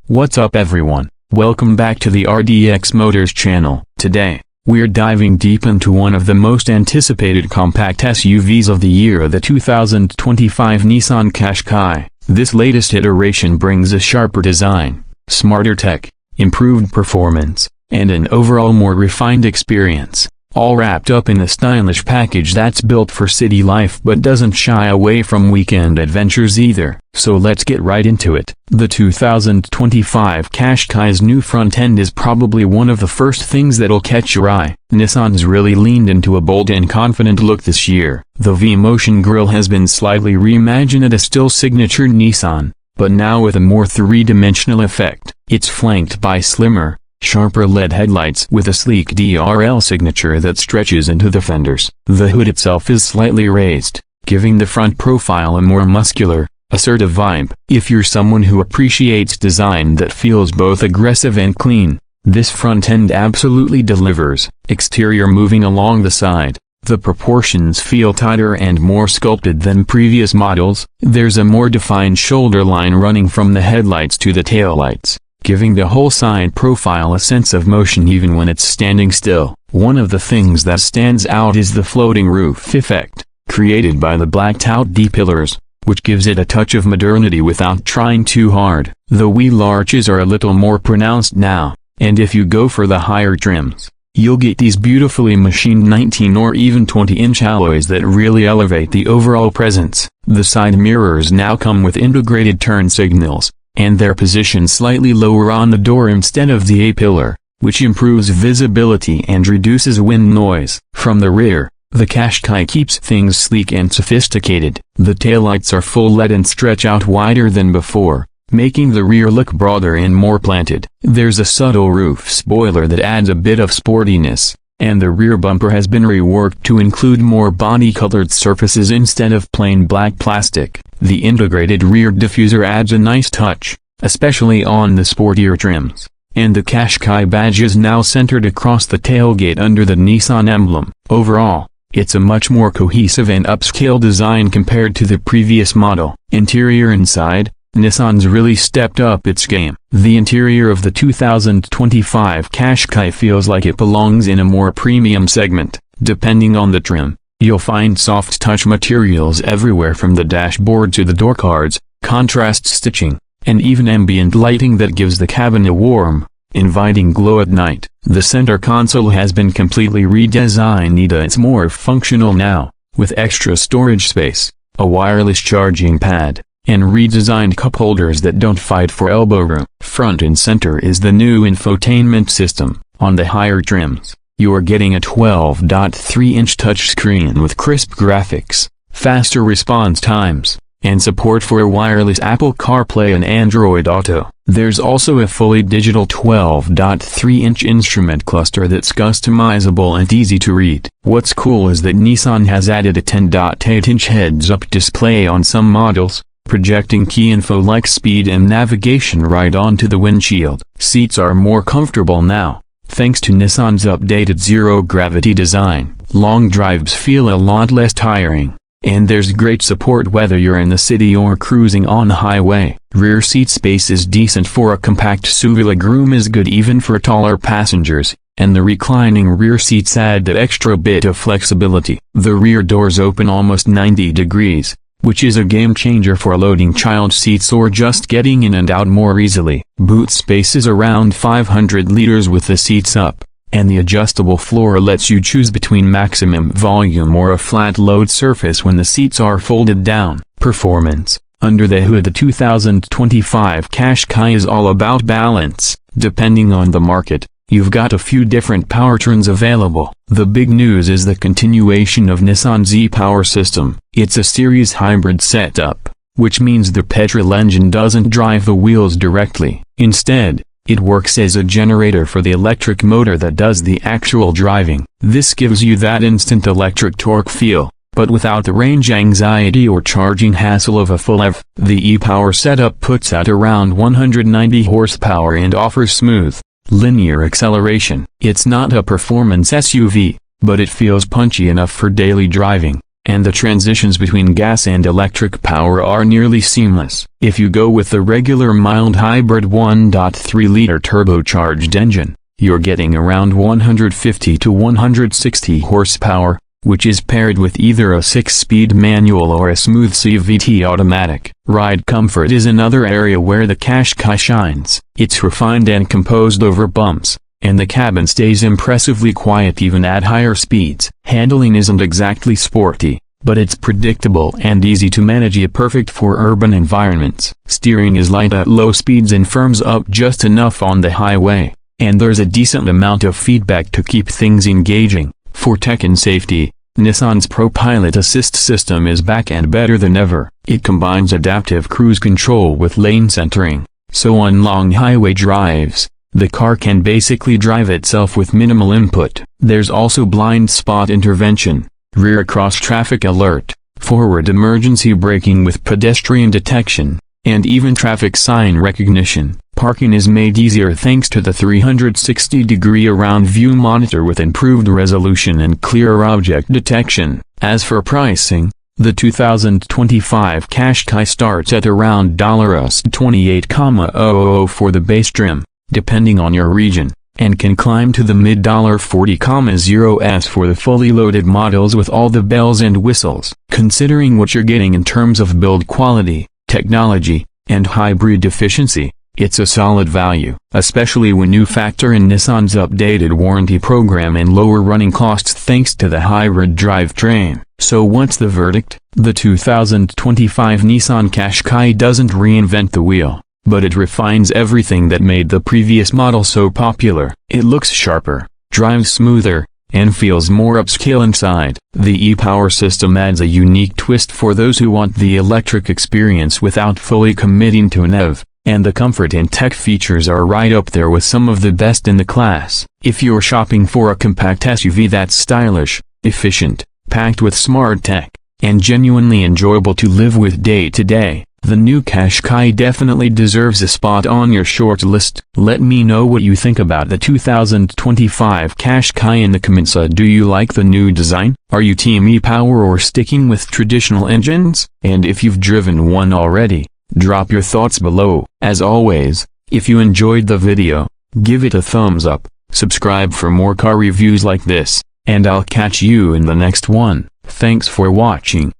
What's up everyone, welcome back to the RDX Motors channel. Today, we're diving deep into one of the most anticipated compact SUVs of the year, the 2025 Nissan Qashqai. This latest iteration brings a sharper design, smarter tech, improved performance, and an overall more refined experience, all wrapped up in a stylish package that's built for city life but doesn't shy away from weekend adventures either. So let's get right into it. The 2025 Qashqai's new front end is probably one of the first things that'll catch your eye. Nissan's really leaned into a bold and confident look this year. The V-Motion grille has been slightly reimagined at a still signature Nissan, but now with a more three-dimensional effect. It's flanked by slimmer, sharper LED headlights with a sleek DRL signature that stretches into the fenders. The hood itself is slightly raised, giving the front profile a more muscular, assertive vibe. If you're someone who appreciates design that feels both aggressive and clean, this front end absolutely delivers. Exterior moving along the side, the proportions feel tighter and more sculpted than previous models. There's a more defined shoulder line running from the headlights to the taillights, giving the whole side profile a sense of motion even when it's standing still. One of the things that stands out is the floating roof effect, created by the blacked-out D-pillars, which gives it a touch of modernity without trying too hard. The wheel arches are a little more pronounced now, and if you go for the higher trims, you'll get these beautifully machined 19 or even 20-inch alloys that really elevate the overall presence. The side mirrors now come with integrated turn signals, and they're positioned slightly lower on the door instead of the A-pillar, which improves visibility and reduces wind noise. From the rear, the Qashqai keeps things sleek and sophisticated. The taillights are full LED and stretch out wider than before, making the rear look broader and more planted. There's a subtle roof spoiler that adds a bit of sportiness, and the rear bumper has been reworked to include more body-colored surfaces instead of plain black plastic. The integrated rear diffuser adds a nice touch, especially on the sportier trims, and the Qashqai badge is now centered across the tailgate under the Nissan emblem. Overall, it's a much more cohesive and upscale design compared to the previous model. Interior inside, Nissan's really stepped up its game. The interior of the 2025 Qashqai feels like it belongs in a more premium segment. Depending on the trim, you'll find soft touch materials everywhere from the dashboard to the door cards, contrast stitching, and even ambient lighting that gives the cabin a warm, inviting glow at night. The center console has been completely redesigned. It's more functional now, with extra storage space, a wireless charging pad, and redesigned cup holders that don't fight for elbow room. Front and center is the new infotainment system. On the higher trims, you're getting a 12.3-inch touchscreen with crisp graphics, faster response times, and support for wireless Apple CarPlay and Android Auto. There's also a fully digital 12.3-inch instrument cluster that's customizable and easy to read. What's cool is that Nissan has added a 10.8-inch heads-up display on some models, projecting key info like speed and navigation right onto the windshield. Seats are more comfortable now, thanks to Nissan's updated zero-gravity design. Long drives feel a lot less tiring, and there's great support whether you're in the city or cruising on the highway. Rear seat space is decent for a compact SUV. Legroom is good even for taller passengers, and the reclining rear seats add that extra bit of flexibility. The rear doors open almost 90 degrees, which is a game-changer for loading child seats or just getting in and out more easily. Boot space is around 500 liters with the seats up, and the adjustable floor lets you choose between maximum volume or a flat load surface when the seats are folded down. Performance. Under the hood, the 2025 Qashqai is all about balance. Depending on the market, you've got a few different powertrains available. The big news is the continuation of Nissan's e-Power system. It's a series hybrid setup, which means the petrol engine doesn't drive the wheels directly. Instead, it works as a generator for the electric motor that does the actual driving. This gives you that instant electric torque feel, but without the range anxiety or charging hassle of a full EV. The e-Power setup puts out around 190 horsepower and offers smooth, linear acceleration. It's not a performance SUV, but it feels punchy enough for daily driving, and the transitions between gas and electric power are nearly seamless. If you go with the regular mild hybrid 1.3-liter turbocharged engine, you're getting around 150 to 160 horsepower, which is paired with either a 6-speed manual or a smooth CVT automatic. Ride comfort is another area where the Qashqai shines. It's refined and composed over bumps, and the cabin stays impressively quiet even at higher speeds. Handling isn't exactly sporty, but it's predictable and easy to manage, perfect for urban environments. Steering is light at low speeds and firms up just enough on the highway, and there's a decent amount of feedback to keep things engaging. For tech and safety, Nissan's ProPILOT Assist system is back and better than ever. It combines adaptive cruise control with lane centering, so on long highway drives, the car can basically drive itself with minimal input. There's also blind spot intervention, rear cross-traffic alert, forward emergency braking with pedestrian detection, and even traffic sign recognition. Parking is made easier thanks to the 360-degree around view monitor with improved resolution and clearer object detection. As for pricing, the 2025 Qashqai starts at around $28,000 for the base trim, depending on your region, and can climb to the mid $40,000s for the fully loaded models with all the bells and whistles. Considering what you're getting in terms of build quality, technology, and hybrid efficiency, it's a solid value, especially when you factor in Nissan's updated warranty program and lower running costs thanks to the hybrid drivetrain. So what's the verdict? The 2025 Nissan Qashqai doesn't reinvent the wheel, but it refines everything that made the previous model so popular. It looks sharper, drives smoother, and feels more upscale inside. The e-Power system adds a unique twist for those who want the electric experience without fully committing to an EV. And the comfort and tech features are right up there with some of the best in the class. If you're shopping for a compact SUV that's stylish, efficient, packed with smart tech, and genuinely enjoyable to live with day to day, the new Qashqai definitely deserves a spot on your short list. Let me know what you think about the 2025 Qashqai in the comments. Do you like the new design? Are you team e-Power or sticking with traditional engines? And if you've driven one already, drop your thoughts below. As always, if you enjoyed the video, give it a thumbs up, subscribe for more car reviews like this, and I'll catch you in the next one. Thanks for watching.